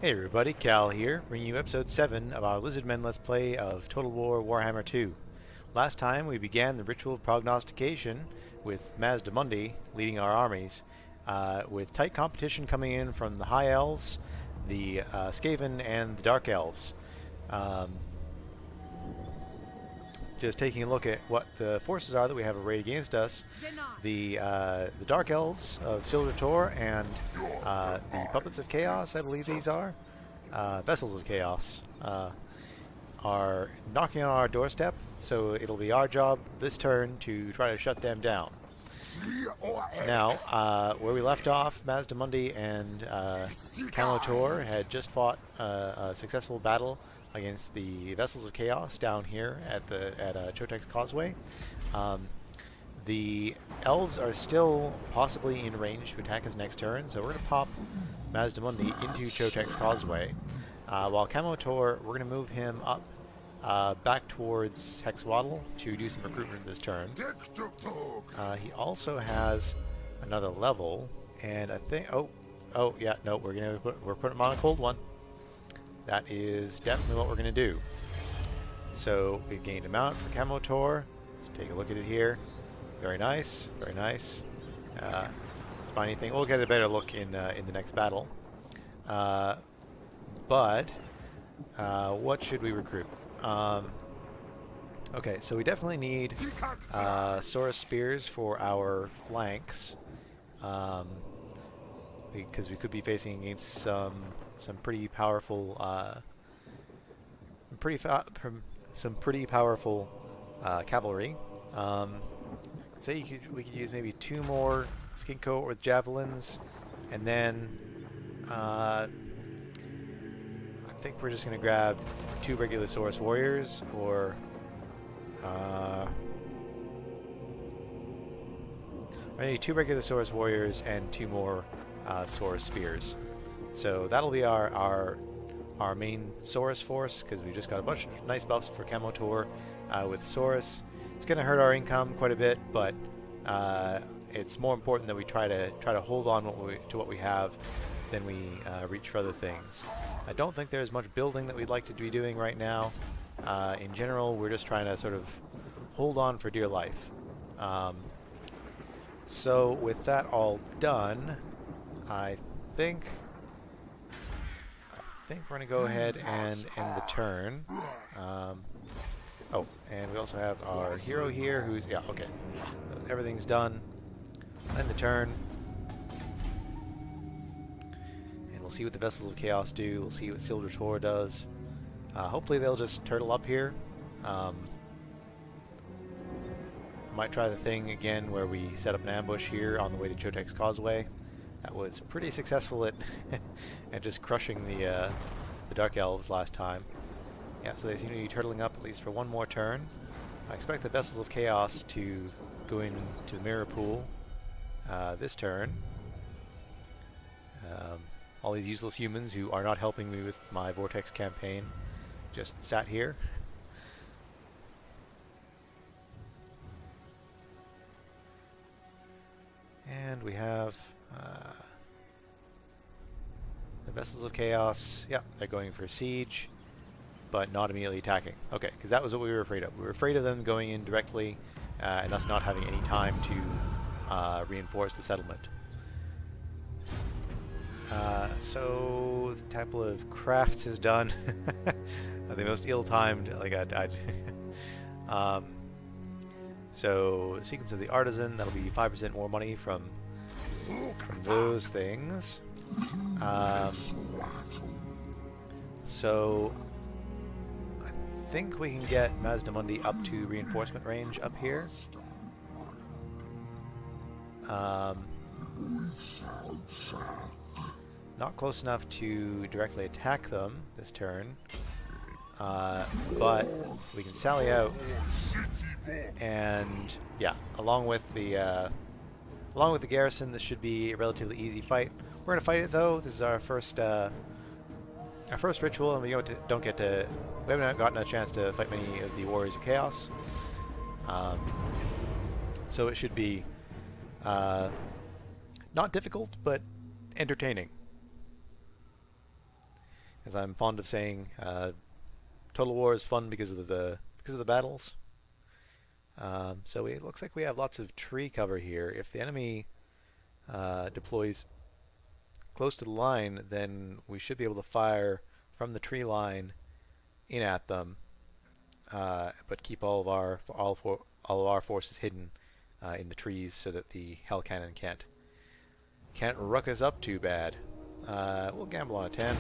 Hey everybody, Cal here, bringing you episode 7 of our Lizardmen Let's Play of Total War Warhammer 2. Last time we began the ritual of prognostication with Mazdamundi leading our armies, with tight competition coming in from the High Elves, the Skaven, and the Dark Elves. Just taking a look at what the forces are that we have arrayed against us. The Dark Elves of Ss'ildra Tor and the Puppets of Chaos, I believe these are, Vessels of Chaos, are knocking on our doorstep, so it'll be our job this turn to try to shut them down. Now, where we left off, Mazdamundi and Tor had just fought a successful battle against the Vessels of Chaos down here at Chotek's Causeway. The elves are still possibly in range to attack us next turn, so we're going to pop Mazdamundi into Chotek's Causeway, while Tor, we're going to move him up back towards Hexwaddle to do some recruitment this turn. He also has another level, and I think we're putting him on a cold one. That is definitely what we're going to do. So we've gained a mount for Tor. Let's take a look at it here. Very nice, very nice. Spiny thing. We'll get a better look in the next battle. But what should we recruit? Okay, so we definitely need Saurus Spears for our flanks, because we could be facing against some pretty powerful cavalry. Say we could use maybe 2 more skin coat with javelins, and then I think we're just going to grab 2 regular Saurus warriors, or maybe 2 regular Saurus warriors and 2 more Saurus spears. So that'll be our main Saurus force, because we just got a bunch of nice buffs for Tor with Saurus. It's going to hurt our income quite a bit, but it's more important that we try to hold on to what we have than we reach for other things. I don't think there's much building that we'd like to be doing right now. In general, we're just trying to sort of hold on for dear life. So with that all done, I think we're going to go ahead and end the turn. And we also have our hero here who's... Yeah, okay. Everything's done. End the turn. And we'll see what the Vessels of Chaos do. We'll see what Ss'ildra Tor does. Hopefully they'll just turtle up here. Might try the thing again where we set up an ambush here on the way to Chotek's Causeway. That was pretty successful at just crushing the Dark Elves last time. Yeah, so they seem to be turtling up at least for one more turn. I expect the Vessels of Chaos to go into the Mirror Pool this turn. All these useless humans who are not helping me with my Vortex campaign just sat here. And we have the Vessels of Chaos. Yeah, they're going for siege, but not immediately attacking. Okay, because that was what we were afraid of. We were afraid of them going in directly and us not having any time to reinforce the settlement. So the Temple of Crafts is done. The most ill-timed. So Sequence of the Artisan, that'll be 5% more money from those things. So I think we can get Mazdamundi up to reinforcement range up here. Not close enough to directly attack them this turn, but we can sally out, and yeah, along with the garrison, this should be a relatively easy fight. We're gonna fight it though. This is our first ritual, and we haven't gotten a chance to fight many of the Warriors of Chaos. So it should be not difficult, but entertaining. as I'm fond of saying, Total War is fun because of the battles. So it looks like we have lots of tree cover here. If the enemy deploys close to the line, then we should be able to fire from the tree line in at them, but keep all of our forces hidden in the trees so that the hell cannon can't ruck us up too bad. We'll gamble on a 10.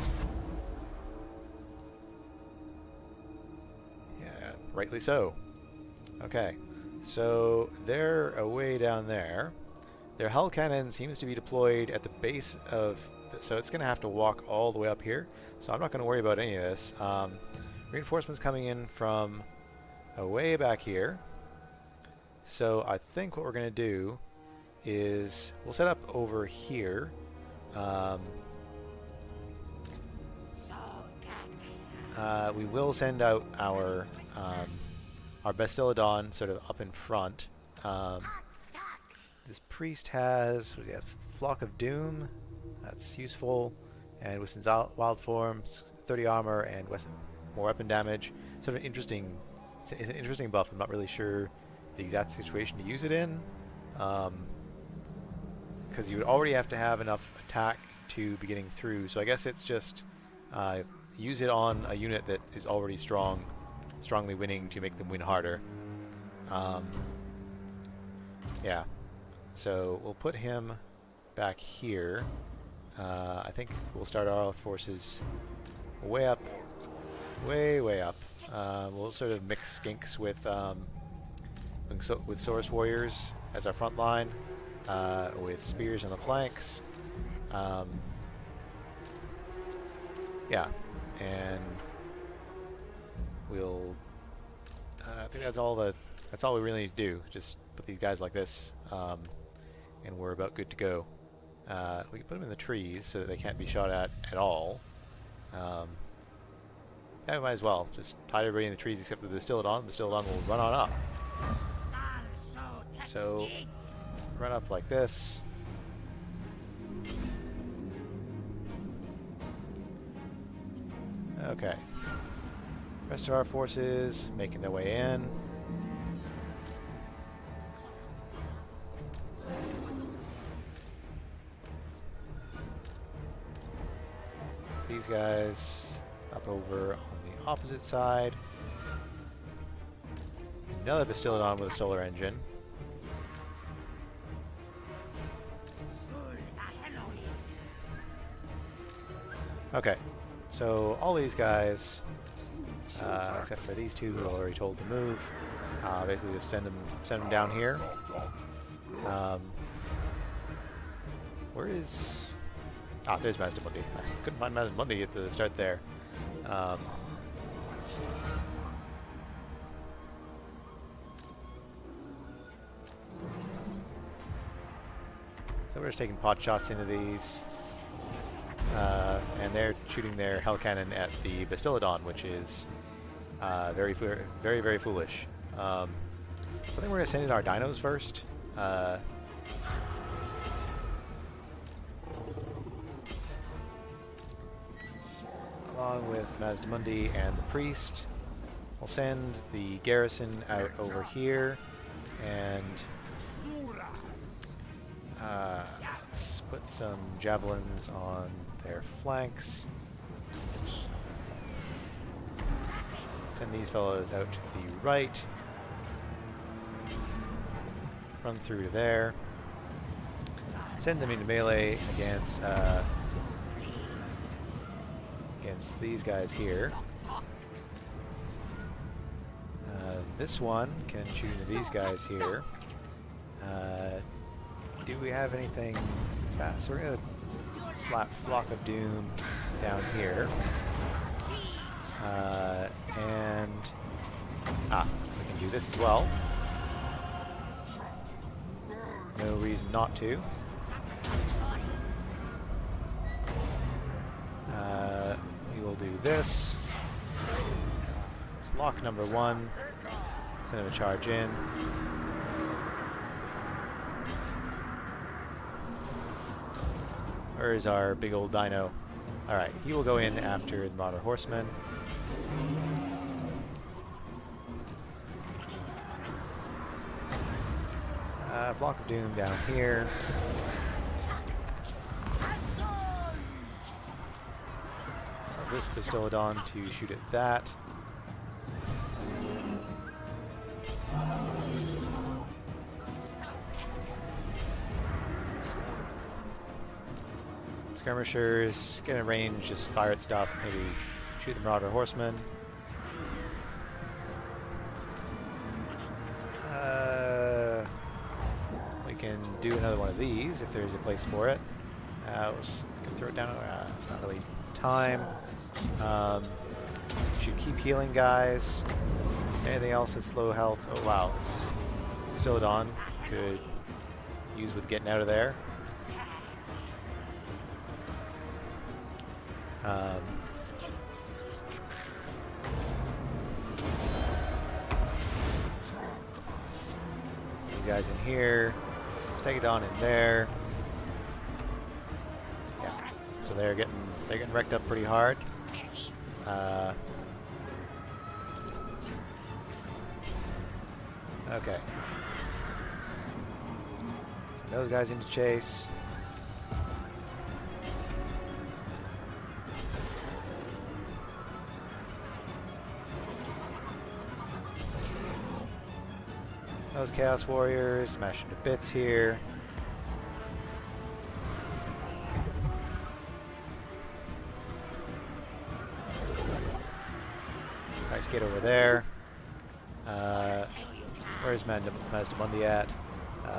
Yeah, rightly so. Okay, so they're away down there. Their hell cannon seems to be deployed at the base of... So it's going to have to walk all the way up here. So I'm not going to worry about any of this. Reinforcements coming in from way back here. So I think what we're going to do is we'll set up over here. We will send out our Ss'ildra sort of up in front. This priest has, what do you have? Flock of Doom. That's useful. And Wiston's Wild Forms, 30 armor and more weapon damage. Sort of it's an interesting buff. I'm not really sure the exact situation to use it in. Because you would already have to have enough attack to be getting through. So I guess it's just use it on a unit that is already strongly winning to make them win harder. Yeah. So we'll put him back here. I think we'll start our forces way up. Way up. We'll sort of mix skinks with Saurus warriors as our front line, with spears on the flanks. Yeah, and we'll. I think that's all we really need to do. Just put these guys like this, and we're about good to go. We can put them in the trees so that they can't be shot at all. Yeah, we might as well. Just hide everybody in the trees except for the Ss'ildra. The Ss'ildra will run on up. So, run up like this. Okay. Rest of our forces making their way in. These guys up over on the opposite side. Another Ss'ildra with a solar engine. Okay, so all these guys, except for these two who are already told to move, basically just send them down here. Where is... there's Mazdamundi. I couldn't find Mazdamundi at the start there. So we're just taking pot shots into these. And they're shooting their hell cannon at the Ss'ildra, which is very foolish. So I think we're going to send in our dinos first. Along with Mazdamundi and the priest. We'll send the garrison out over here, and let's put some javelins on their flanks. Send these fellows out to the right. Run through to there. Send them into melee against these guys here. This one can shoot into these guys here. Do we have anything fast? So we're going to slap Flock of Doom down here. And we can do this as well. No reason not to. We will do this. It's lock number 1. Send him a charge in. Where is our big old dino? Alright, he will go in after the Marauder Horsemen. Block of Doom down here. So this Pistolodon to shoot at that. Skirmishers, get in range, just fire at stuff, maybe shoot the Marauder Horsemen. We can do another one of these if there's a place for it. We'll just throw it down. It's not really time. Should keep healing, guys. Anything else that's low health? Oh wow, it's still at on. Could use with getting out of there. You guys in here. Let's take it on in there. Yeah. So they're getting wrecked up pretty hard. Okay. So those guys into chase. Those Chaos Warriors smashing to bits here. Alright, get over there. Where's Mazdamundi at?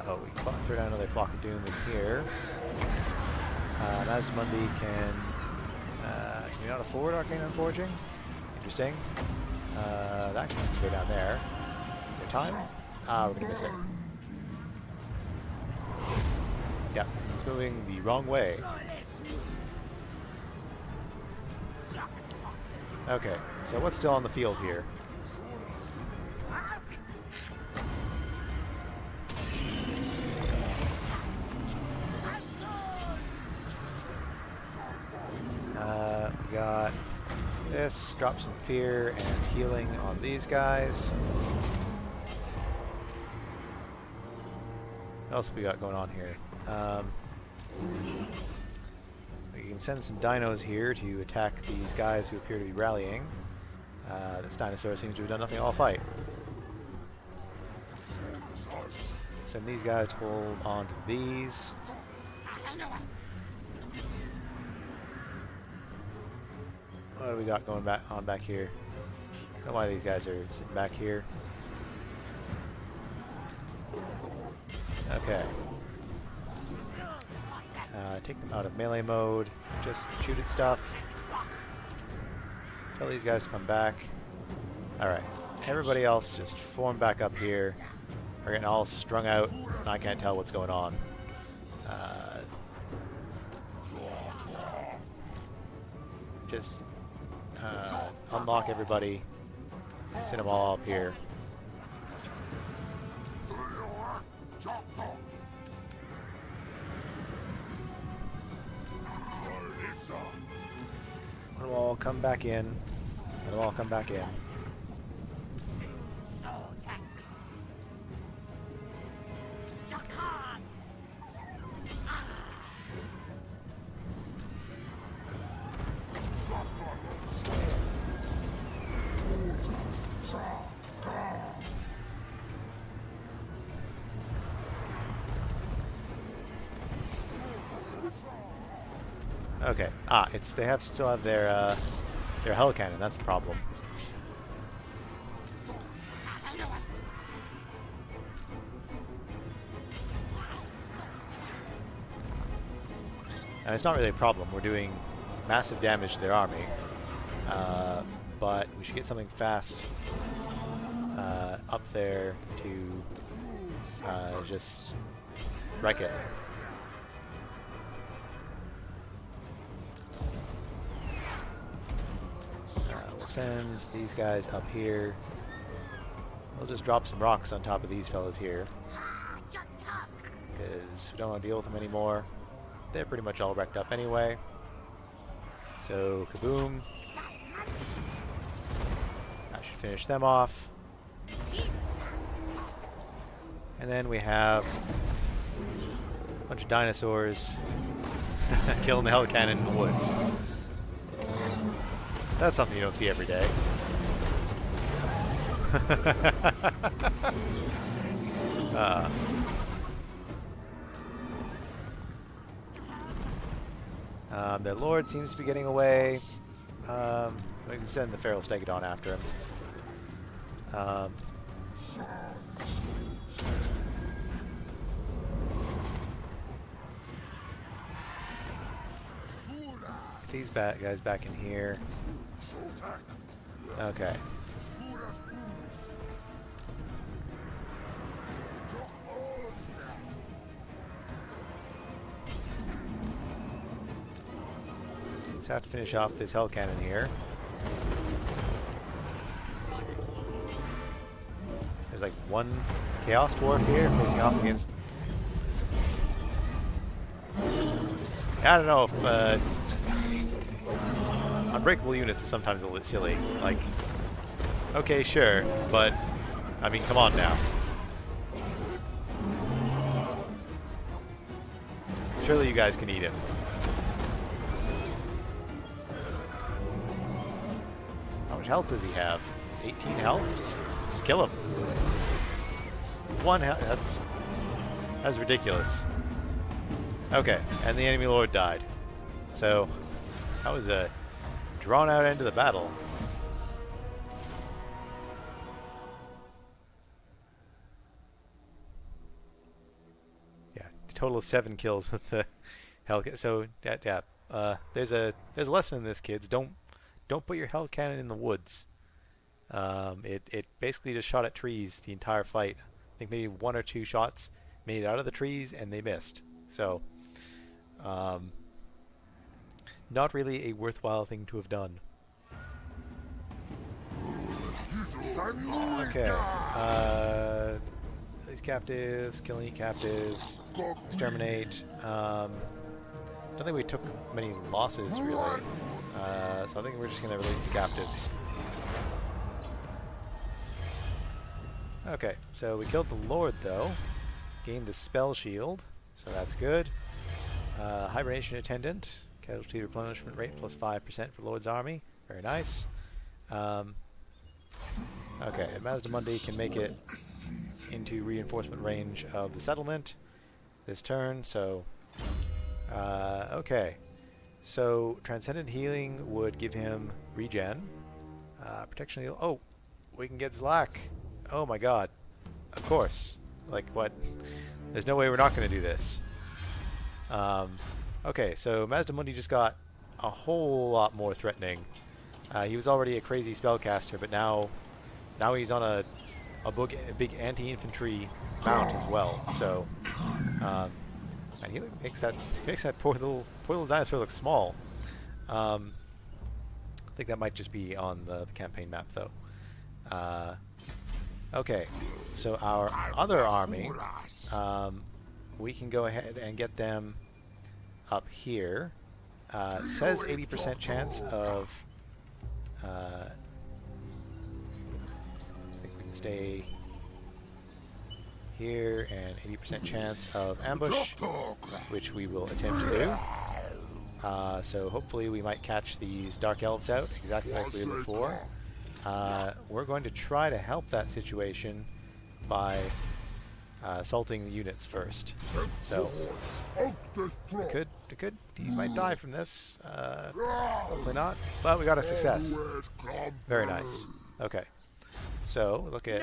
Oh, we throw down another Flock of Doom in here. Mazdamundi can we not afford Arcane Unforging? Interesting. That can go down there. Is there time? We're gonna miss it. Yep, it's moving the wrong way. Okay, so what's still on the field here? We got this, drop some fear and healing on these guys. What else have we got going on here? We can send some dinos here to attack these guys who appear to be rallying. This dinosaur seems to have done nothing all fight. Send these guys to hold on to these. What do we got going back here? I don't know why these guys are sitting back here. Okay. Take them out of melee mode. Just shoot at stuff. Tell these guys to come back. Alright. Everybody else just form back up here. We're getting all strung out, and I can't tell what's going on. Just unlock everybody. Send them all up here. Let them all come back in. Let them all come back in. Okay. They still have their hell cannon. That's the problem. And it's not really a problem. We're doing massive damage to their army, but we should get something fast up there to just wreck it. Send these guys up here. We'll just drop some rocks on top of these fellas here, because we don't want to deal with them anymore. They're pretty much all wrecked up anyway. So, kaboom. That should finish them off. And then we have a bunch of dinosaurs killing the hell cannon in the woods. That's something you don't see every day. The Lord seems to be getting away. We can send the Feral Stegodon after him. These guys back in here. Okay. Just have to finish off this hell cannon here. There's like one Chaos Dwarf here facing off against... I don't know if unbreakable units are sometimes a little silly. Like, okay, sure, but I mean, come on now. Surely you guys can eat him. How much health does he have? He's 18 health? Just kill him. 1 health. That's ridiculous. Okay, and the enemy lord died. So that was a drawn out end to the battle. Yeah, a total of 7 kills with the hell. So yeah, there's a lesson in this, kids. Don't put your hell cannon in the woods. It basically just shot at trees the entire fight. I think maybe 1 or 2 shots made it out of the trees and they missed. So not really a worthwhile thing to have done. Okay. These captives, kill any captives, exterminate. Don't think we took many losses really. So I think we're just gonna release the captives. Okay, so we killed the Lord though. Gained the spell shield, so that's good. Hibernation Attendant. Casualty replenishment rate plus 5% for Lord's army. Very nice. Okay, Mazdamundi can make it into reinforcement range of the settlement this turn, so... okay. So, Transcendent Healing would give him regen. Protection heal... Oh! We can get Zlak! Oh my god. Of course. Like, what? There's no way we're not going to do this. Okay, so Mazdamundi just got a whole lot more threatening. He was already a crazy spellcaster, but now he's on a big anti-infantry mount as well. So, and he makes that poor little dinosaur look small. I think that might just be on the campaign map though. Okay, so our other army, we can go ahead and get them up here. Says 80% chance of... I think we can stay here, and 80% chance of ambush, which we will attempt to do. So hopefully we might catch these Dark Elves out, exactly like we did before. We're going to try to help that situation by assaulting the units first. So he might die from this. Hopefully not, but we got a success. Very nice. Okay, so look at...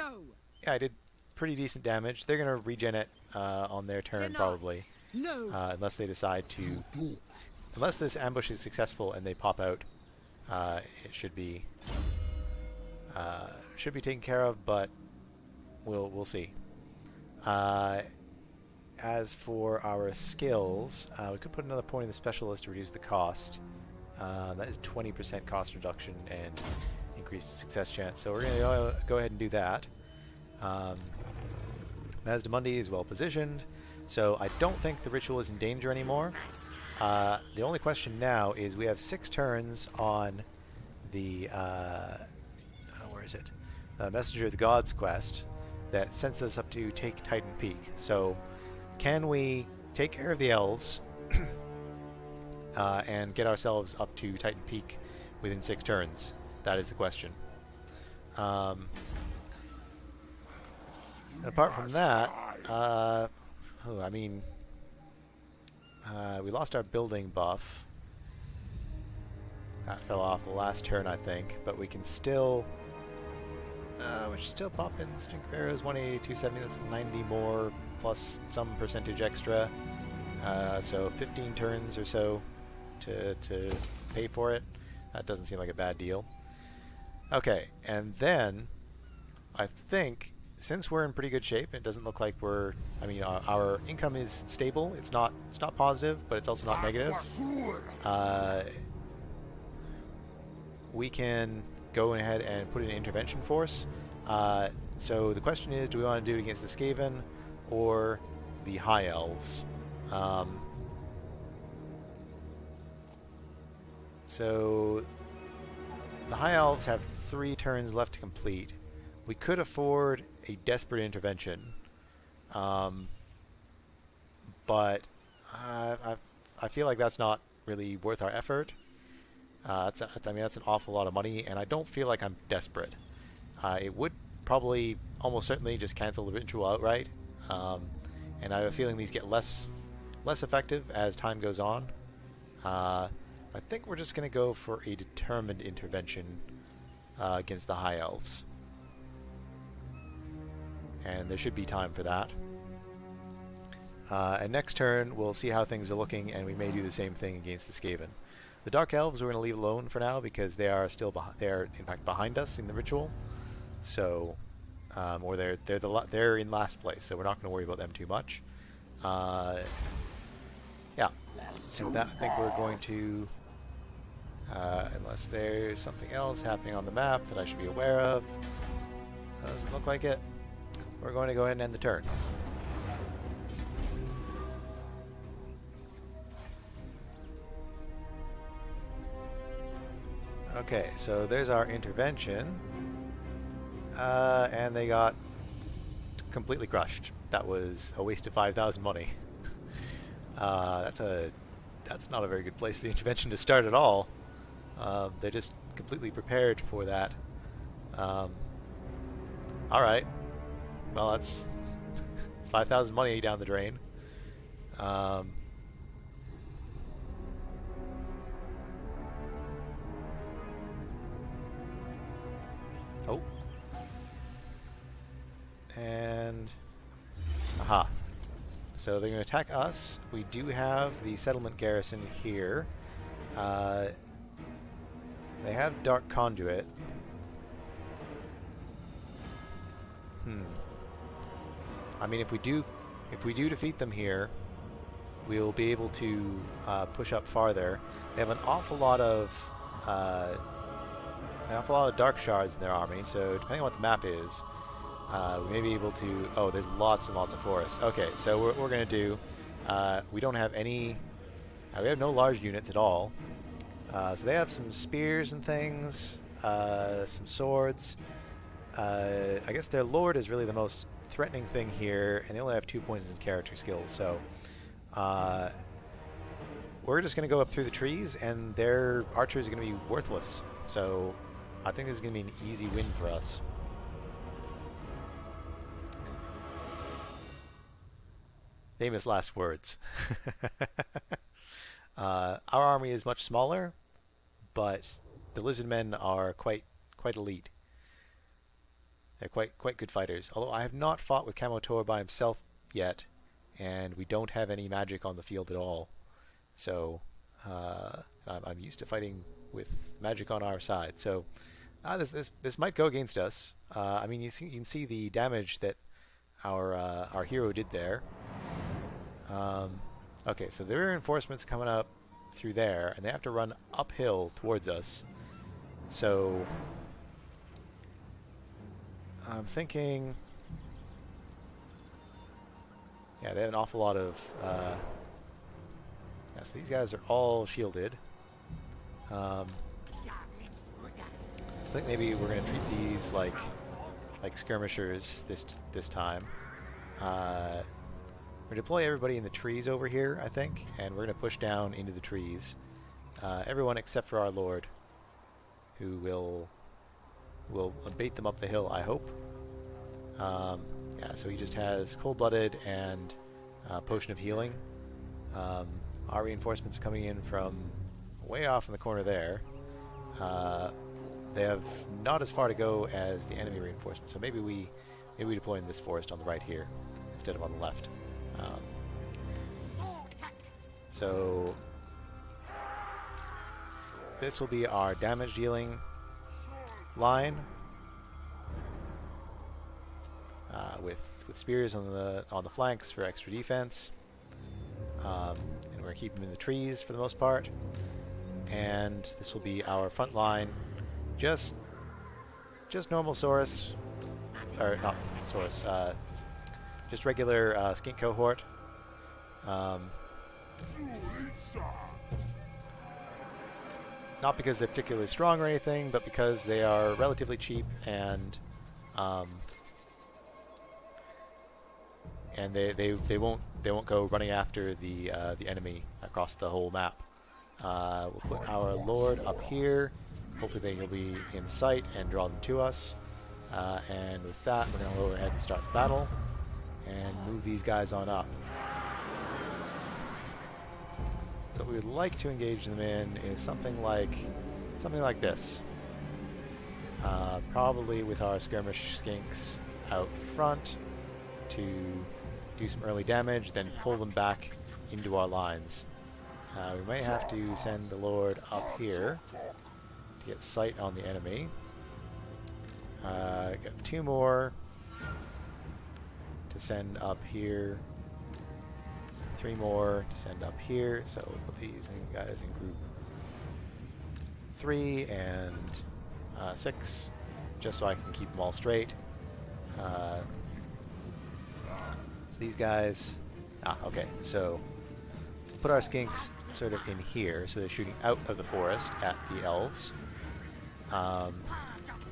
Yeah, I did pretty decent damage. They're gonna regen it on their turn probably, unless they decide to... Unless this ambush is successful and they pop out, it should be taken care of, but we'll see. As for our skills, we could put another point in the specialist to reduce the cost. That is 20% cost reduction and increased success chance. So we're going to go ahead and do that. Mazdamundi is well positioned, so I don't think the ritual is in danger anymore. The only question now is we have 6 turns on the where is it? Messenger of the Gods quest that sends us up to take Titan Peak. So, can we take care of the elves and get ourselves up to Titan Peak within 6 turns? That is the question. Apart from that, I mean, we lost our building buff. That fell off the last turn, I think, but we can still we should still pop in String Arrows 180, 270, that's 90 more, plus some percentage extra. So 15 turns or so to pay for it. That doesn't seem like a bad deal. Okay, and then I think since we're in pretty good shape, it doesn't look like we're. I mean, our income is stable. It's not positive, but it's also not negative. We can go ahead and put in an intervention force. So the question is, do we want to do it against the Skaven or the High Elves? So the High Elves have 3 turns left to complete. We could afford a desperate intervention, but I feel like that's not really worth our effort. I mean, that's an awful lot of money, and I don't feel like I'm desperate. It would probably almost certainly just cancel the ritual outright, and I have a feeling these get less effective as time goes on. I think we're just going to go for a determined intervention against the High Elves. And there should be time for that. And next turn, we'll see how things are looking, and we may do the same thing against the Skaven. The Dark Elves we're going to leave alone for now because they are still they are in fact behind us in the ritual. So, or they're in last place, so we're not going to worry about them too much. Yeah, and that I think we're going to, unless there's something else happening on the map that I should be aware of. Doesn't look like it. We're going to go ahead and end the turn. Okay, so there's our intervention. And they got completely crushed. That was a waste of 5,000 money. That's not a very good place for the intervention to start at all. They're just completely prepared for that. Alright. Well, that's 5,000 money down the drain. Oh. And aha. So they're going to attack us. We do have the settlement garrison here. They have Dark Conduit. I mean, if we do defeat them here, we'll be able to push up farther. They have an awful lot of dark shards in their army. So depending on what the map is, we may be able to. Oh, there's lots and lots of forest. Okay, so what we're going to do. We don't have any. We have no large units at all. So they have some spears and things, some swords. I guess their lord is really the most threatening thing here, and they only have 2 points in character skills. So we're just going to go up through the trees, and their archers are going to be worthless. So I think this is going to be an easy win for us. Famous last words. Our army is much smaller, but the Lizardmen are quite elite. They're quite good fighters. Although I have not fought with Camo Tor by himself yet, and we don't have any magic on the field at all. So I'm used to fighting with magic on our side. So this might go against us. I mean, you can see the damage that our hero did there. Okay, so there are reinforcements coming up through there, and they have to run uphill towards us. So I'm thinking, yeah, they have an awful lot of Yeah, so these guys are all shielded. I think maybe we're going to treat these like skirmishers this time. We're going to deploy everybody in the trees over here, I think, and we're going to push down into the trees. Everyone except for our Lord, who will bait them up the hill, I hope. Yeah, so he just has Cold-Blooded and Potion of Healing. Our reinforcements are coming in from way off in the corner there. They have not as far to go as the enemy reinforcements, so maybe we deploy in this forest on the right here instead of on the left. So this will be our damage dealing line with spears on the flanks for extra defense, and we're keeping them in the trees for the most part. And this will be our front line, just normal Saurus, or not Saurus, just regular skink cohort. Not because they're particularly strong or anything, but because they are relatively cheap and they won't go running after the enemy across the whole map. We'll put our Lord up here. Hopefully he'll be in sight and draw them to us. And with that, we're going to lower ahead and start the battle and move these guys on up. So what we would like to engage them in is something like this. Probably with our skirmish skinks out front to do some early damage, then pull them back into our lines. We might have to send the Lord up here to get sight on the enemy. Got 2 more to send up here. 3 more to send up here. So we'll put these guys in group 3 and 6, just so I can keep them all straight. So these guys... okay, so put our skinks sort of in here, so they're shooting out of the forest at the elves.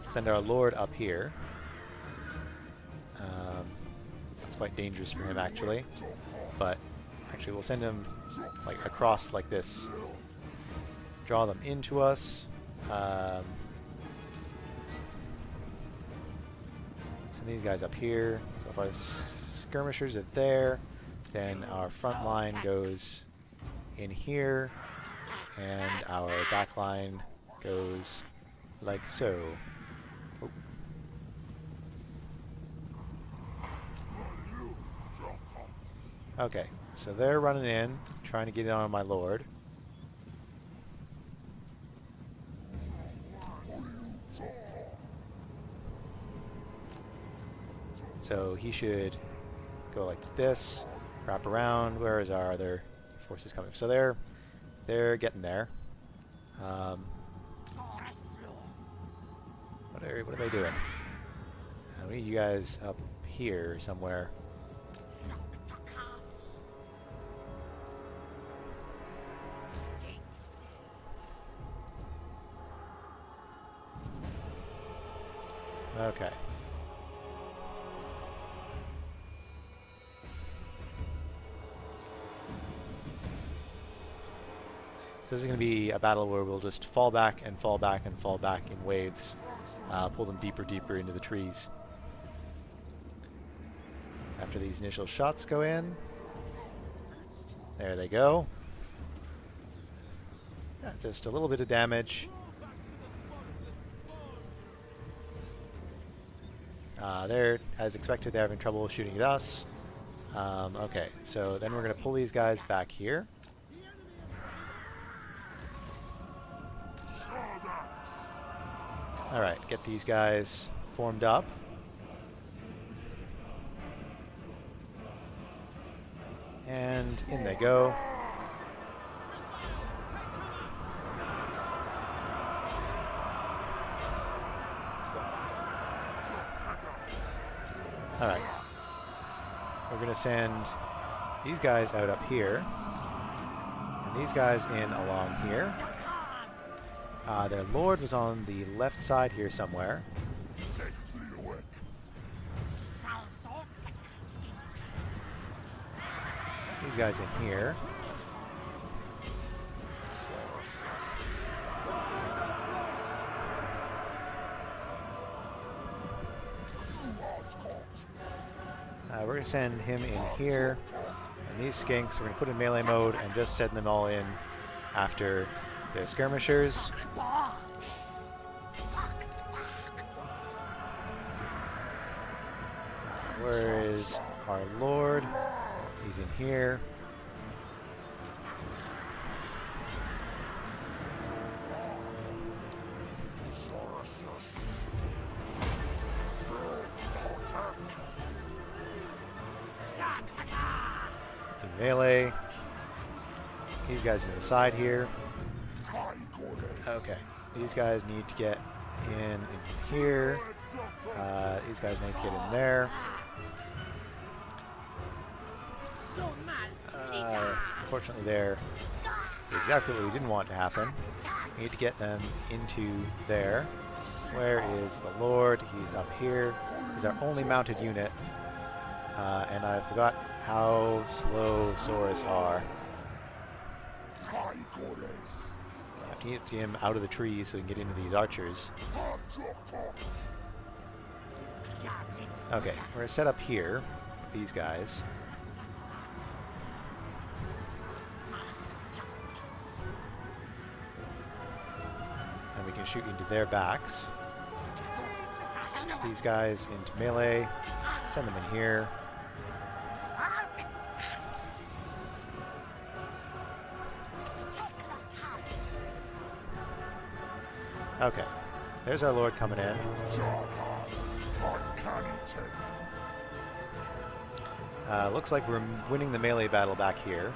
Send our Lord up here. That's quite dangerous for him, actually. But actually, we'll send him like across like this. Draw them into us. Send these guys up here. So if our skirmishers are there, then our front line goes in here, and our back line goes like so. Oh. Okay, so they're running in, trying to get in on my Lord. So he should go like this, wrap around. Where is our other forces coming? So they're getting there. What are they doing? We need you guys up here somewhere. Okay. So this is going to be a battle where we'll just fall back and fall back and fall back in waves. Pull them deeper into the trees. After these initial shots go in. There they go. Yeah, just a little bit of damage. They're, as expected, they're having trouble shooting at us. Okay, so then we're going to pull these guys back here. Alright, get these guys formed up. And in they go. Alright. We're going to send these guys out up here. And these guys in along here. Their lord was on the left side here somewhere. These guys in here. We're going to send him in here. And these skinks, we're going to put in melee mode and just send them all in after their skirmishers. Where is our lord? He's in here. The melee. These guys are to the side here. Okay. These guys need to get in here. These guys need to get in there. Unfortunately, there is exactly what we didn't want to happen. We need to get them into there. Where is the Lord? He's up here. He's our only mounted unit. And I forgot how slow Saurus are. I have to get him out of the trees so we can get into these archers. Okay, we're going to set up here with these guys. And we can shoot into their backs. These guys into melee. Send them in here. Okay, there's our lord coming in. Looks like we're winning the melee battle back here.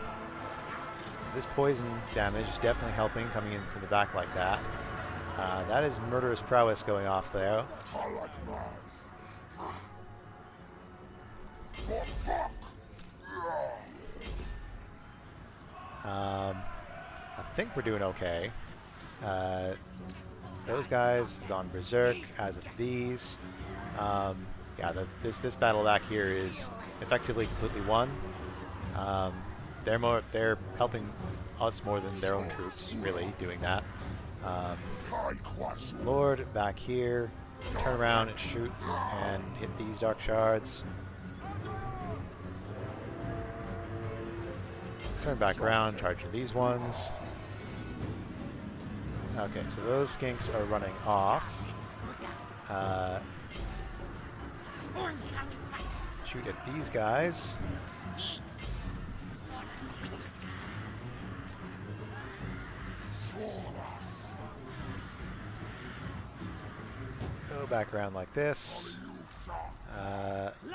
So this poison damage is definitely helping coming in from the back like that. That is murderous prowess going off there. I think we're doing okay. Those guys have gone berserk as of these. Yeah, this battle back here is effectively completely won. They're helping us more than their own troops, really, doing that. Lord back here, turn around and shoot and hit these dark shards. Turn back around, charge these ones. Okay, so those skinks are running off. Shoot at these guys. Go back around like this.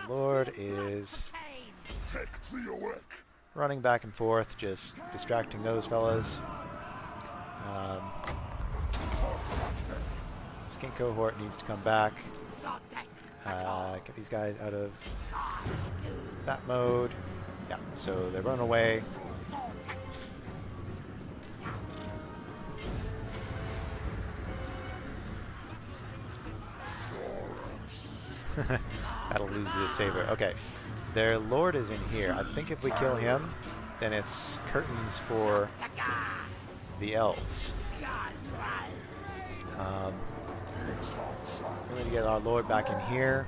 Lord is running back and forth, just distracting those fellas. Skink cohort needs to come back. Get these guys out of that mode. Yeah, so they run away. That'll lose the saber. Okay, their lord is in here. I think if we kill him, then it's curtains for the elves. We're going to get our lord back in here.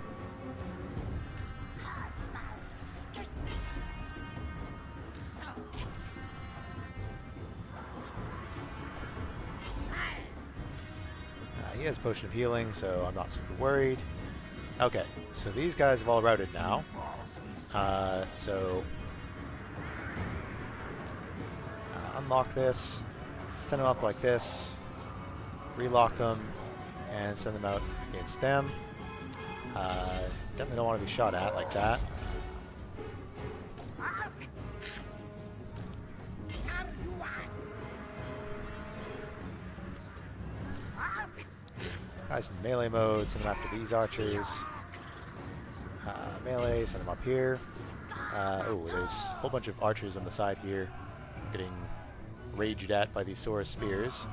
He has a potion of healing, so I'm not super worried. Okay, so these guys have all routed now. Unlock this, send them up like this, relock them, and send them out against them. Definitely don't want to be shot at like that. Guys in melee mode, send them after these archers. Melee, send them up here. Oh, there's a whole bunch of archers on the side here getting raged at by these Saurus spears.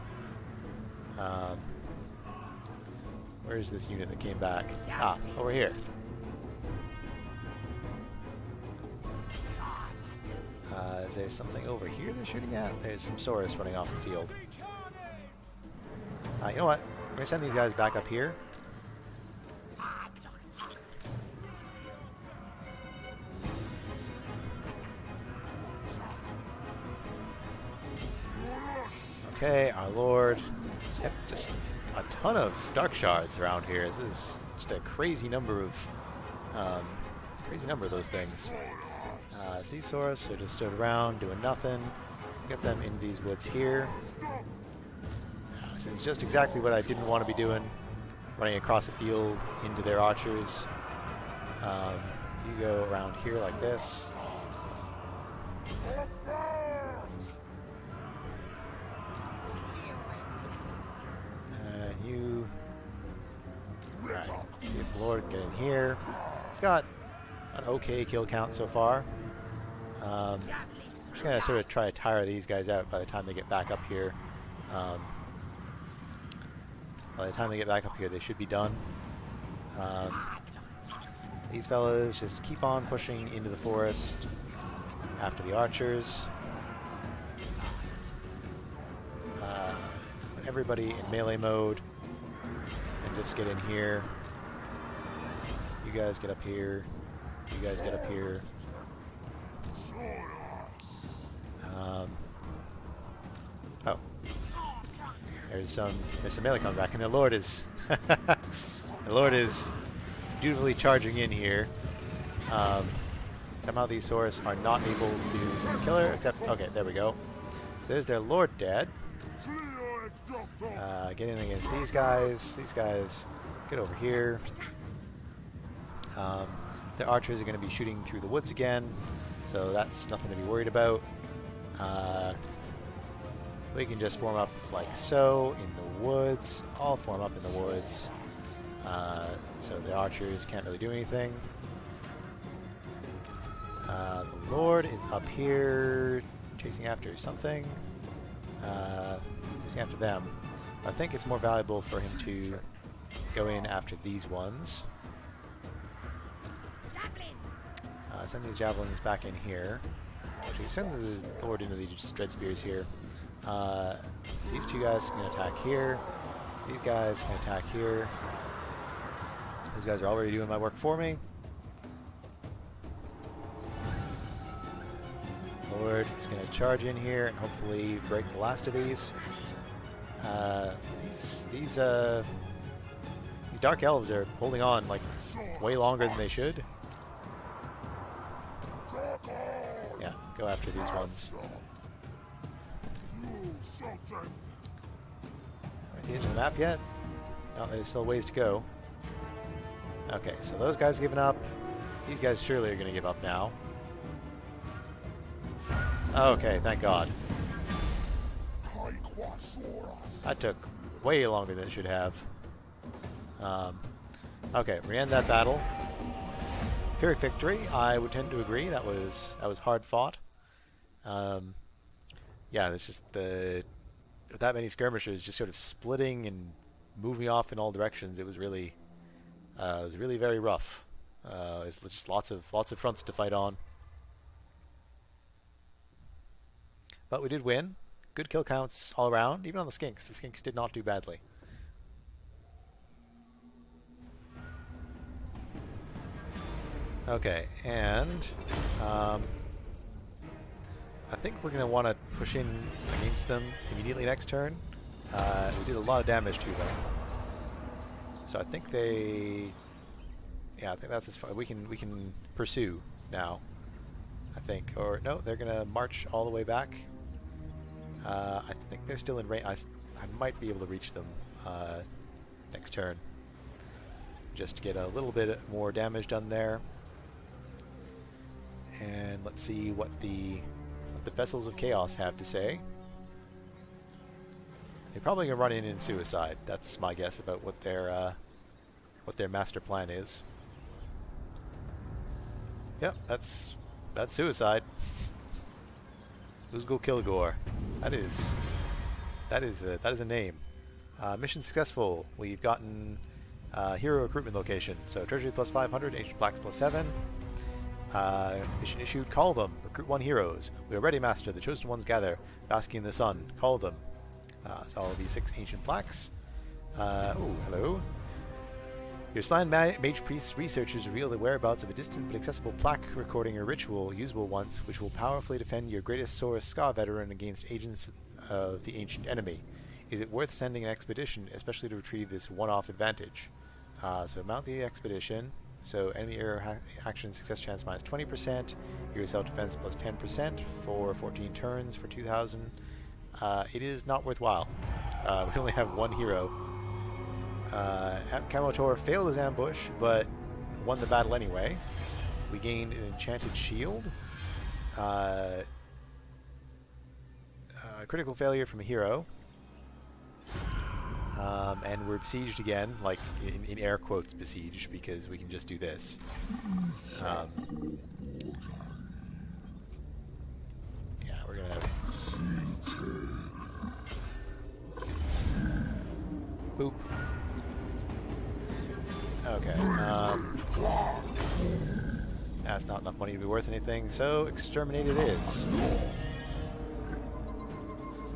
Where's this unit that came back? Ah, over here. Is there something over here they're shooting at? There's some Saurus running off the field. You know what? We're going to send these guys back up here. Okay, our lord. Yep, just a ton of dark shards around here. This is just a crazy number of those things. So these Saurus are just stood around doing nothing. Get them in these woods here. This is just exactly what I didn't want to be doing, running across the field into their archers. You go around here like this. You... Alright, let's see if the Lord can get in here. He's got an okay kill count so far. I'm just going to sort of try to tire these guys out by the time they get back up here. By the time they get back up here, they should be done. These fellas just keep on pushing into the forest after the archers. Put everybody in melee mode and just get in here. You guys get up here. You guys get up here. Oh. There's some melee coming back, and the Lord is dutifully charging in here. Somehow these Saurus are not able to kill her, except okay, there we go. So there's their Lord dead. Get in against these guys. These guys get over here. The archers are going to be shooting through the woods again, so that's nothing to be worried about. We can just form up like so in the woods. All form up in the woods. So the archers can't really do anything. The Lord is up here chasing after something. Chasing after them. I think it's more valuable for him to go in after these ones. Send these javelins back in here. Actually, send the Lord into these dread spears here. These two guys can attack here. These guys can attack here. These guys are already doing my work for me. Lord is going to charge in here and hopefully break the last of these. These dark elves are holding on like way longer than they should. Yeah, go after these ones. At the edge of the map yet? No, there's still ways to go. Okay, so those guys giving up. These guys surely are going to give up now. Okay, thank God. That took way longer than it should have. Okay, we end that battle. Pyrrhic victory. I would tend to agree. That was hard fought. Yeah, it's just with that many skirmishers just sort of splitting and moving off in all directions. It was really very rough. There's just lots of fronts to fight on. But we did win. Good kill counts all around, even on the skinks. The skinks did not do badly. Okay, and I think we're going to want to push in against them immediately next turn. We did a lot of damage to them. So I think I think that's as far we can pursue now. I think, or no, they're going to march all the way back. I think they're still in range. I might be able to reach them next turn. Just to get a little bit more damage done there. And let's see what the Vessels of Chaos have to say. They're probably gonna run in suicide. That's my guess about what their master plan is. Yep, that's suicide. Uzgul Kilgore. That is a name. Mission successful. We've gotten hero recruitment location. So treasury plus 500, ancient blacks plus 7. Mission issued. Call them. Recruit 1 heroes. We are ready, master. The chosen ones gather, basking in the sun. Call them. So I'll be 6 ancient blacks. Oh, hello. Your Slan Mage Priest's researchers reveal the whereabouts of a distant but accessible plaque recording a ritual, usable once, which will powerfully defend your greatest Saurus Ska veteran against agents of the ancient enemy. Is it worth sending an expedition, especially to retrieve this one-off advantage? So mount the expedition. So enemy error action success chance minus 20%. Your self-defense plus 10% for 14 turns for 2,000. It is not worthwhile. We only have 1 hero. Camo Tor failed his ambush, but won the battle anyway. We gained an enchanted shield. Critical failure from a hero. And we're besieged again, like in air quotes besieged, because we can just do this. Yeah, we're gonna... Boop. Okay, that's not enough money to be worth anything, so exterminate it is.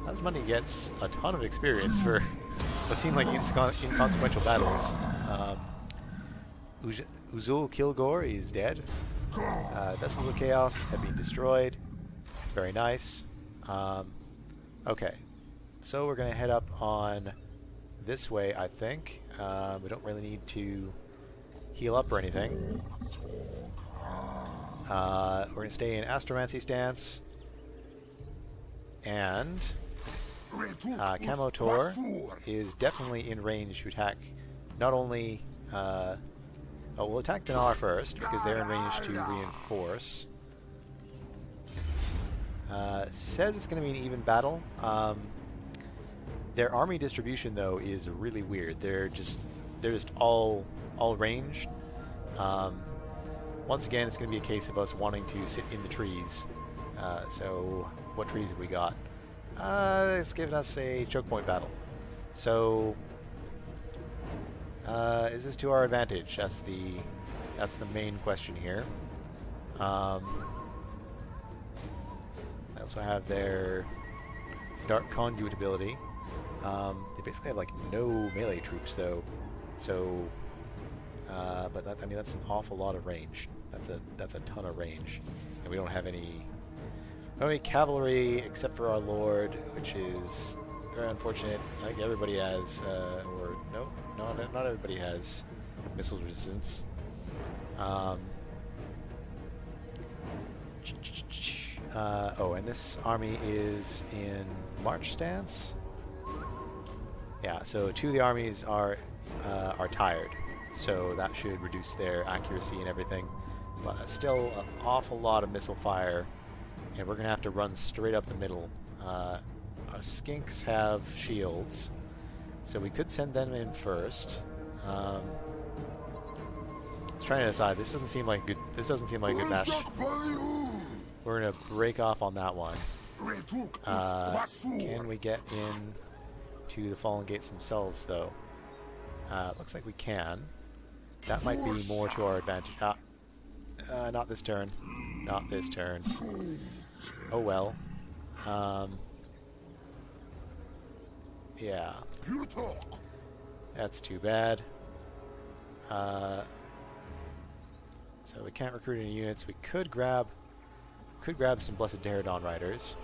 That money gets a ton of experience for what seem like inconsequential battles. Uzul Kilgore is dead. Vessels of Chaos have been destroyed. Very nice. Okay, so we're going to head up on this way, I think. We don't really need to heal up or anything. We're going to stay in Astromancy stance. And Camo Tor is definitely in range to attack. Not only... we'll attack Dinar first, because they're in range to reinforce. Says it's going to be an even battle. Their army distribution, though, is really weird. They're just all ranged. Once again, it's going to be a case of us wanting to sit in the trees. So, what trees have we got? It's given us a choke point battle. So, is this to our advantage? That's the main question here. They also have their Dark Conduit ability. They basically have like no melee troops though, so but that, I mean that's an awful lot of range. That's a ton of range, and we don't have any cavalry except for our lord, which is very unfortunate. Like everybody has, or no, not everybody has missile resistance. Oh, and this army is in march stance. Yeah, so 2 of the armies are tired, so that should reduce their accuracy and everything. But still an awful lot of missile fire, and we're going to have to run straight up the middle. Our skinks have shields, so we could send them in first. I was trying to decide. This doesn't seem like good. This doesn't seem like a good match. We're going to break off on that one. Can we get in to the Fallen Gates themselves, though? Looks like we can. That might be more to our advantage. Not this turn. Not this turn. Oh well. Yeah. That's too bad. So we can't recruit any units. We could grab some Blessed Daredon riders.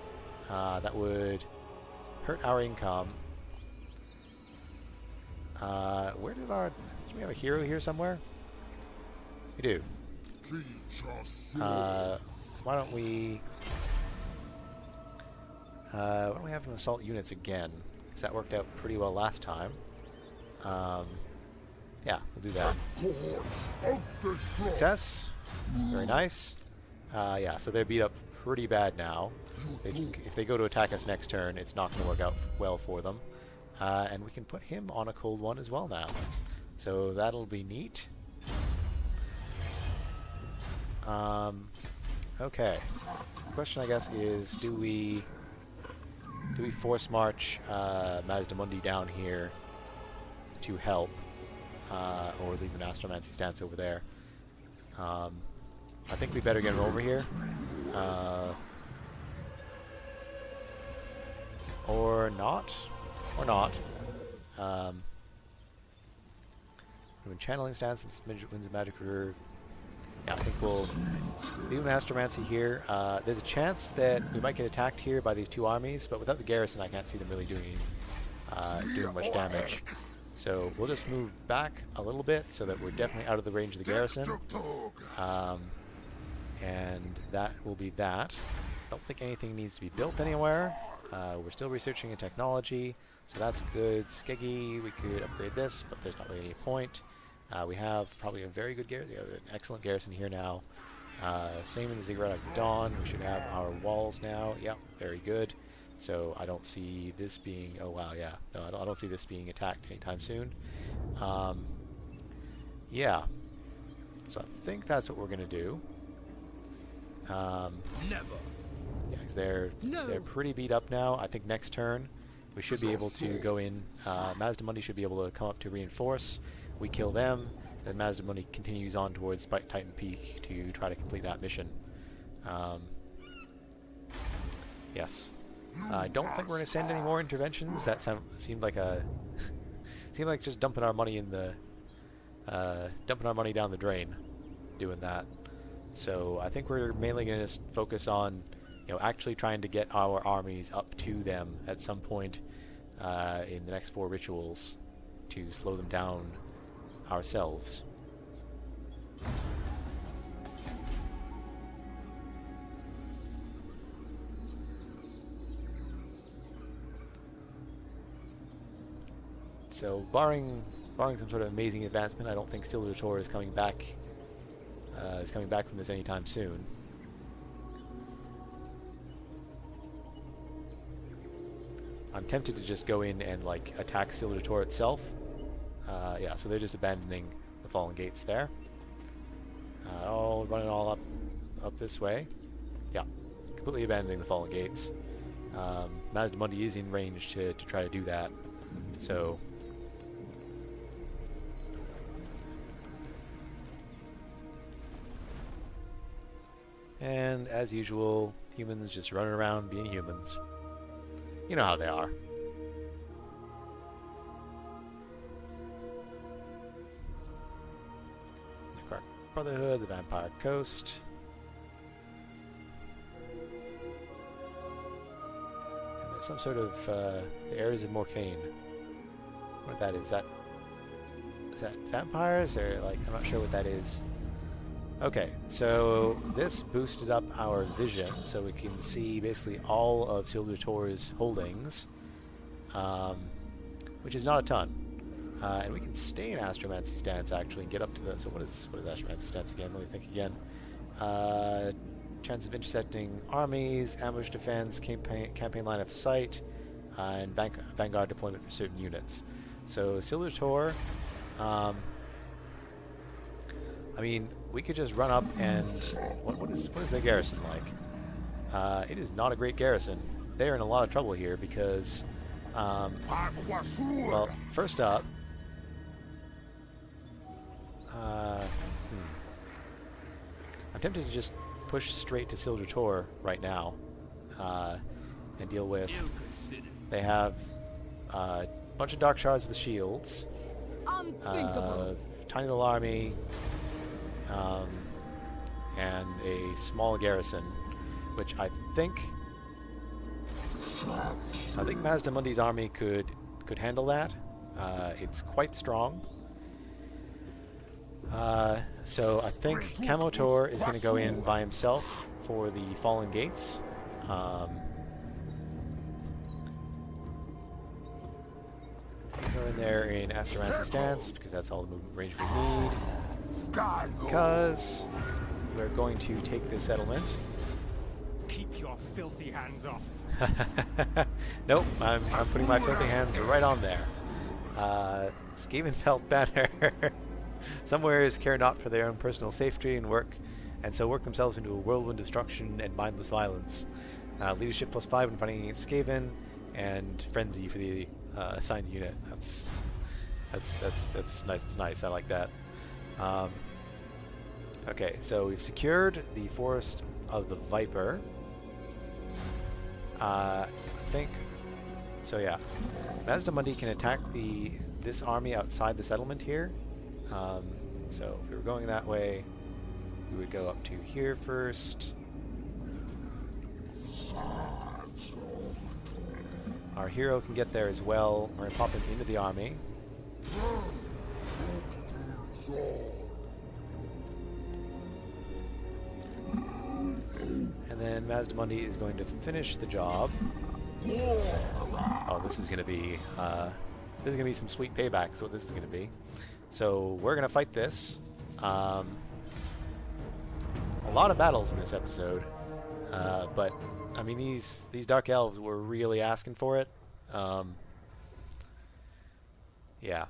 That would hurt our income. Do we have a hero here somewhere? We do. Why don't we have them assault units again? Because that worked out pretty well last time. Yeah, we'll do that. Success. Very nice. Yeah, so they're beat up pretty bad now. If they go to attack us next turn, it's not going to work out well for them. And we can put him on a cold one as well now. So that'll be neat. Okay. The question, I guess, is do we force march Mazdamundi down here to help, or leave an Astromancy stance over there? I think we better get her over here. Or not. Or not. When channeling stance and wins a magic reserve. Yeah, I think we'll leave Astromancy here. There's a chance that we might get attacked here by these two armies, but without the garrison, I can't see them really doing much damage. So we'll just move back a little bit so that we're definitely out of the range of the garrison. And that will be that. I don't think anything needs to be built anywhere. We're still researching in technology, so that's good. Skeggy, we could upgrade this, but there's not really any point. We have probably a very good garrison, an excellent garrison here now. Same in the Ziggurat of Dawn. We should have our walls now. Yep, very good. So I don't see this being. Oh wow, yeah. No, I don't see this being attacked anytime soon. Yeah. So I think that's what we're gonna do. Never. Yeah, 'cause they're pretty beat up now. I think next turn we should be able to go in. Mazdamundi should be able to come up to reinforce. We kill them, then Mazdamundi continues on towards Titan Peak to try to complete that mission. Yes. I don't think we're going to send any more interventions. That seemed like just dumping our money in the dumping our money down the drain, doing that. So I think we're mainly going to just focus on, actually trying to get our armies up to them at some point in the next 4 rituals to slow them down ourselves. So barring some sort of amazing advancement, I don't think Ss'ildra Tor is coming back from this anytime soon. I'm tempted to just go in and attack Ss'ildra Tor itself. Yeah, so they're just abandoning the Fallen Gates there. Running all up this way. Yeah, completely abandoning the Fallen Gates. Mazdamundi is in range to try to do that. So and as usual, humans just running around being humans. You know how they are. Brotherhood, the Vampire Coast. And there's some sort of the Heirs of Morcane. What that is? Is that vampires or I'm not sure what that is. Okay, so this boosted up our vision, so we can see basically all of Ss'ildra Tor's holdings, which is not a ton. And we can stay in Astromancy stance actually and get up to the. So what is Astromancy stance again? Let me think again. Chance of intercepting armies, ambush defense, campaign line of sight, and vanguard deployment for certain units. So Ss'ildra Tor. I mean, we could just run up and what is their garrison like? It is not a great garrison. They are in a lot of trouble here because, well, first up. I'm tempted to just push straight to Ss'ildra Tor right now and deal with. They have a bunch of dark shards with shields, tiny little army, and a small garrison, which I think Mazdamundi's army could handle that. It's quite strong. So I think Camo Tor is going to go in by himself for the Fallen Gates. Go in there in Astromancy stance because that's all the movement range we need. Because we're going to take this settlement. Keep your filthy hands off. Nope, I'm putting my filthy hands right on there. Skaven felt better. Some warriors care not for their own personal safety and work and so work themselves into a whirlwind of destruction and mindless violence. Leadership +5 when fighting against Skaven, and Frenzy for the assigned unit. That's nice. It's nice. I like that. Okay, so we've secured the Forest of the Viper. I think so. Yeah, Mazdamundi can attack this army outside the settlement here. So if we were going that way, we would go up to here first. Our hero can get there as well. We're gonna pop him into the army. And then Mazdamundi is going to finish the job. Oh, this is gonna be some sweet payback. Is what this is gonna be. So we're gonna fight this. A lot of battles in this episode, but I mean these dark elves were really asking for it. Yeah,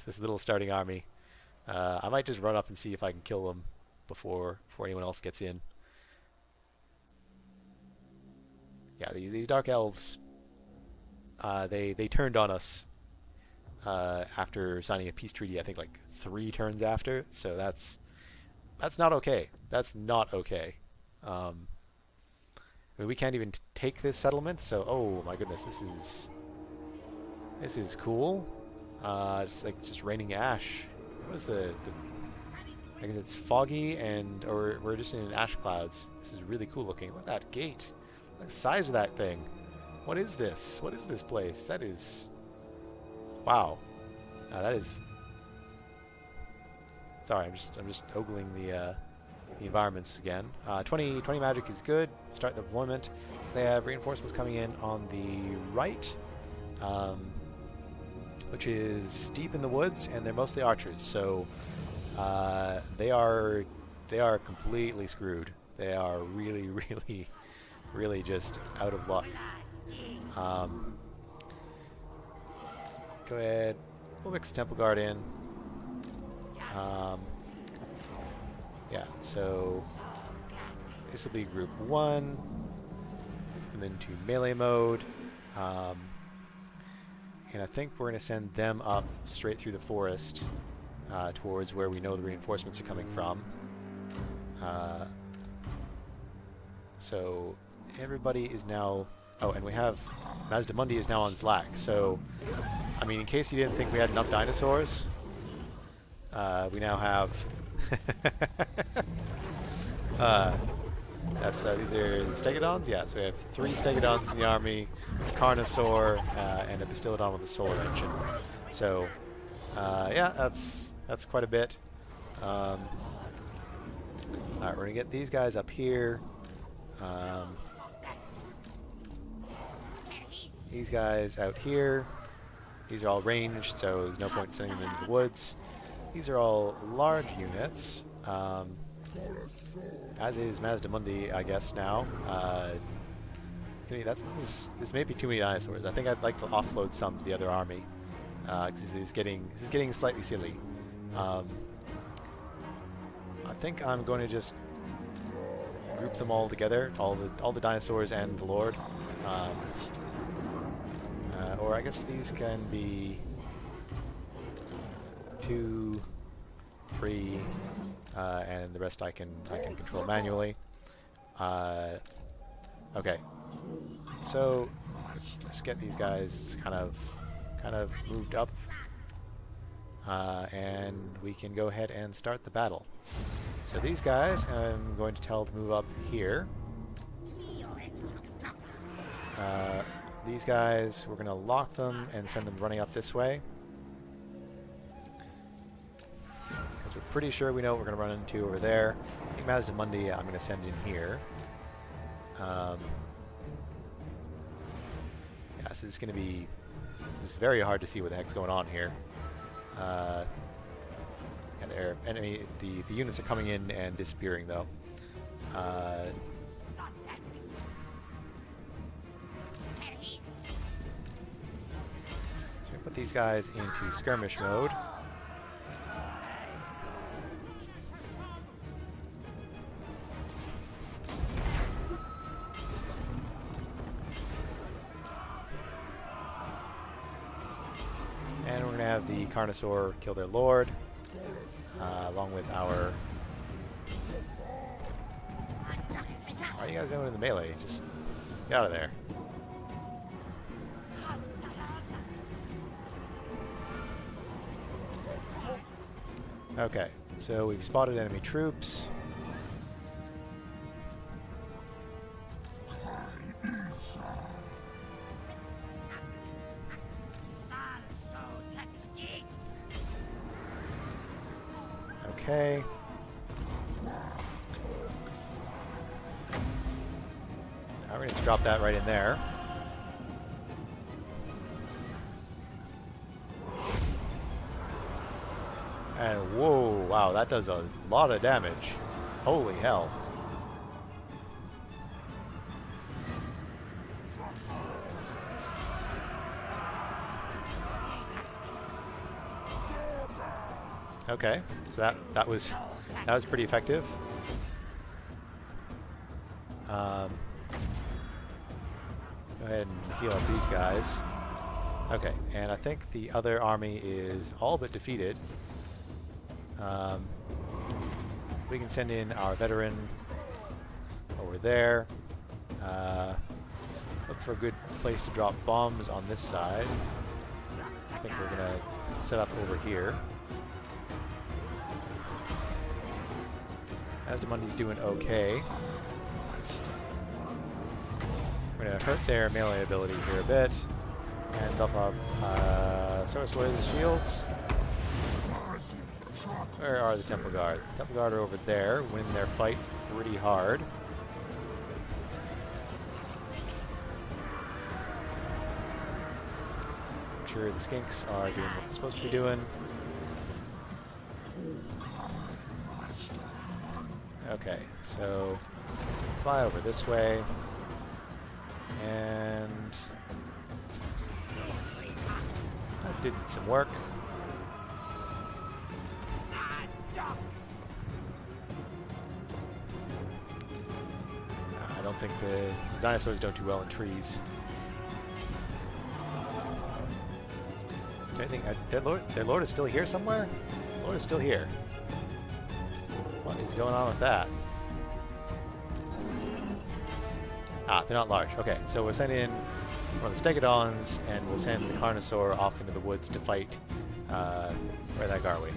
this little starting army. I might just run up and see if I can kill them before anyone else gets in. Yeah, these dark elves. They turned on us after signing a peace treaty. I think like 3 turns after. So that's not okay. That's not okay. I mean, we can't even take this settlement. So oh my goodness, this is cool. Just raining ash. What is the I guess it's foggy or we're just in ash clouds. This is really cool looking. Look at that gate. Look at the size of that thing. What is this? What is this place? That is... Wow. That is... Sorry, I'm just ogling the environments again. 20 magic is good. Start the deployment. So they have reinforcements coming in on the right, which is deep in the woods, and they're mostly archers. So they are completely screwed. They are really, really, really just out of luck. Go ahead. We'll mix the Temple Guard in. Yeah, so this will be group 1. Put them into melee mode. And I think we're going to send them up straight through the forest towards where we know the reinforcements are coming from. So everybody is now... Oh, and we have... Mazdamundi is now on Slack. So, I mean, in case you didn't think we had enough dinosaurs, we now have... these are the Stegodons? Yeah, so we have 3 Stegodons in the army, a Carnosaur, and a Bastillodon with a sword engine. So, yeah, that's quite a bit. Alright, we're going to get these guys up here. These guys out here. These are all ranged, so there's no point sending them into the woods. These are all large units, as is Mazdamundi, I guess, now. This may be too many dinosaurs. I think I'd like to offload some to the other army, because this is getting slightly silly. I think I'm going to just group them all together, all the dinosaurs and the Lord. Or I guess these can be 2, 3, and the rest I can control manually. Okay, so let's get these guys kind of moved up, and we can go ahead and start the battle. So these guys, I'm going to tell to move up here. These guys, we're going to lock them and send them running up this way, because we're pretty sure we know what we're going to run into over there. I think Mazdamundi I'm going to send in here. Yeah, so this is very hard to see what the heck's going on here. And the units are coming in and disappearing though. So we put these guys into skirmish mode. Carnosaur kill their lord, along with our... Why are you guys doing in the melee? Just get out of there. Okay, so we've spotted enemy troops. Okay. Now we're going to drop that right in there. And whoa, wow, that does a lot of damage. Holy hell. Okay, so that was pretty effective. Go ahead and heal up these guys. Okay, and I think the other army is all but defeated. We can send in our veteran over there. Look for a good place to drop bombs on this side. I think we're gonna set up over here. Asdamundi's doing okay. We're gonna hurt their melee ability here a bit and buff up Source Warriors' shields. Where are the Temple Guard? The Temple Guard are over there, winning their fight pretty hard. I'm sure the Skinks are doing what they're supposed to be doing. Okay, so fly over this way. And that did some work. I don't think the dinosaurs don't do well in trees. Anything? Their lord is still here somewhere? The lord is still here. What is going on with that? Ah, they're not large. Okay, so we'll send in one of the Stegodons, and we'll send the Carnosaur off into the woods to fight. Where the heck are we?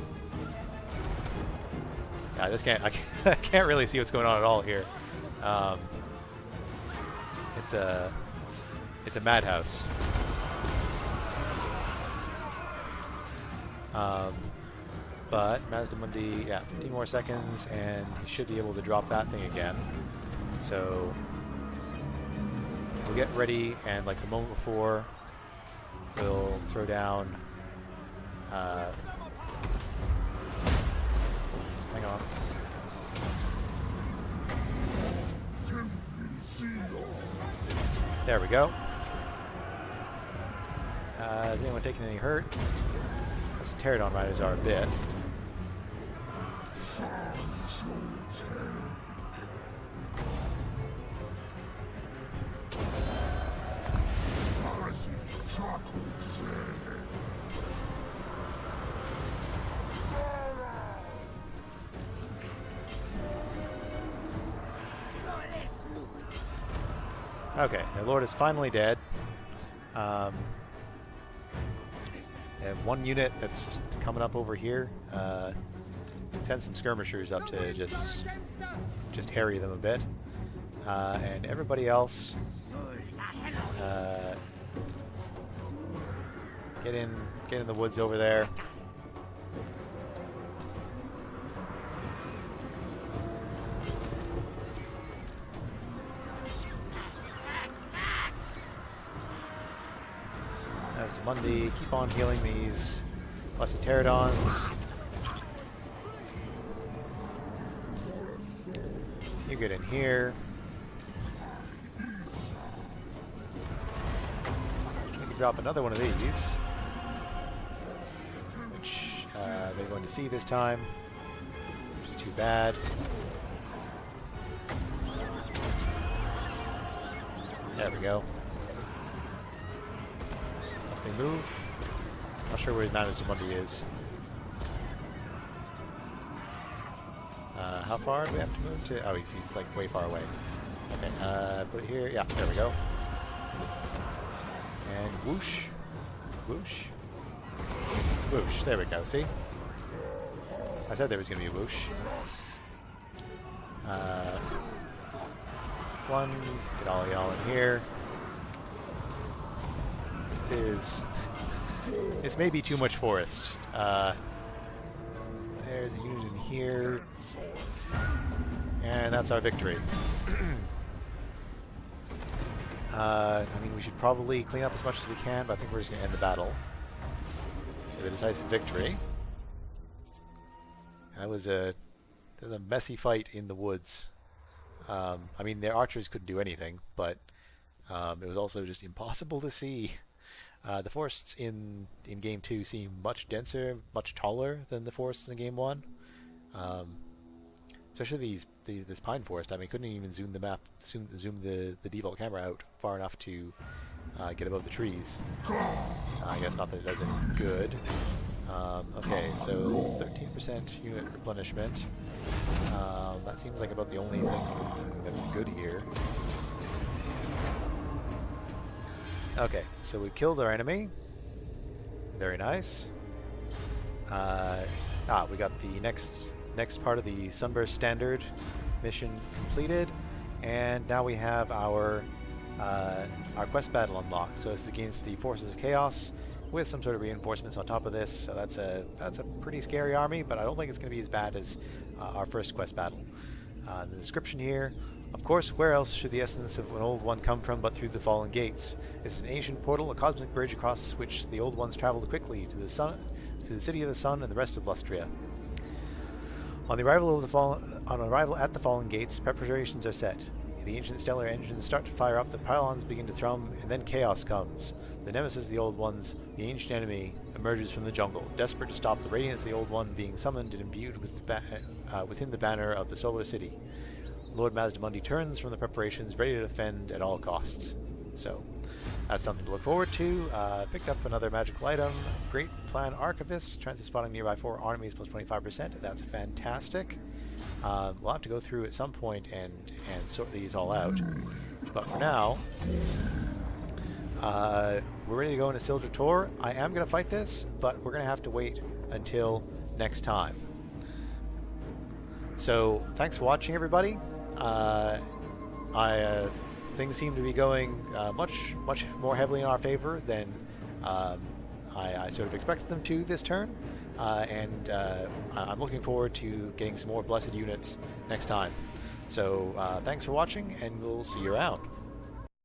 I can't really see what's going on at all here. It's a madhouse. But Mazdamundi, yeah, 15 more seconds, and he should be able to drop that thing again. So we'll get ready, and like the moment before, we'll throw down. Hang on. There we go. Is anyone taking any hurt? Those Pterodon riders are a bit. Okay, the Lord is finally dead. They have one unit that's just coming up over here. Send some skirmishers up to just harry them a bit. And everybody else, get in the woods over there. Mundi, keep on healing these blessed pterodons. You get in here. We can drop another one of these, which they're going to see this time, which is too bad. There we go. They move. Not sure where Mazdamundi is. How far do we have to move to? Oh, he's like way far away. Okay, put it here. Yeah, there we go. And whoosh. Whoosh. Whoosh. There we go, see? I said there was going to be a whoosh. One. Get all y'all in here. This may be too much forest. There's a unit in here. And that's our victory. I mean, we should probably clean up as much as we can, but I think we're just going to end the battle with a decisive victory. That was a messy fight in the woods. I mean, their archers couldn't do anything, but it was also just impossible to see. The forests in Game 2 seem much denser, much taller than the forests in Game 1. Especially this pine forest. I mean, couldn't even zoom the map, zoom the default camera out far enough to get above the trees. I guess not that it does any good. Okay, so 13% unit replenishment. That seems like about the only thing that's good here. Okay, so we killed our enemy. Very nice. We got the next part of the Sunburst Standard mission completed, and now we have our quest battle unlocked. So this is against the Forces of Chaos with some sort of reinforcements on top of this. So that's a pretty scary army, but I don't think it's going to be as bad as our first quest battle. The description here. Of course, where else should the essence of an old one come from but through the fallen gates? This is an ancient portal, a cosmic bridge across which the old ones traveled quickly to the city of the sun and the rest of Lustria. On arrival at the fallen gates, preparations are set. The ancient stellar engines start to fire up, the pylons begin to thrum, and then chaos comes. The nemesis of the old ones, the ancient enemy, emerges from the jungle, desperate to stop the radiance of the old one being summoned and imbued with within the banner of the solar city. Lord Mazdamundi turns from the preparations, ready to defend at all costs. So, that's something to look forward to. Picked up another magical item. Great Plan Archivist. Transit spotting nearby 4 armies plus 25%. That's fantastic. We'll have to go through at some point and sort these all out. But for now, we're ready to go into Ss'ildra Tor. I am going to fight this, but we're going to have to wait until next time. So, thanks for watching, everybody. Things seem to be going much more heavily in our favor than I sort of expected them to this turn, and I'm looking forward to getting some more blessed units next time. So thanks for watching, and we'll see you around.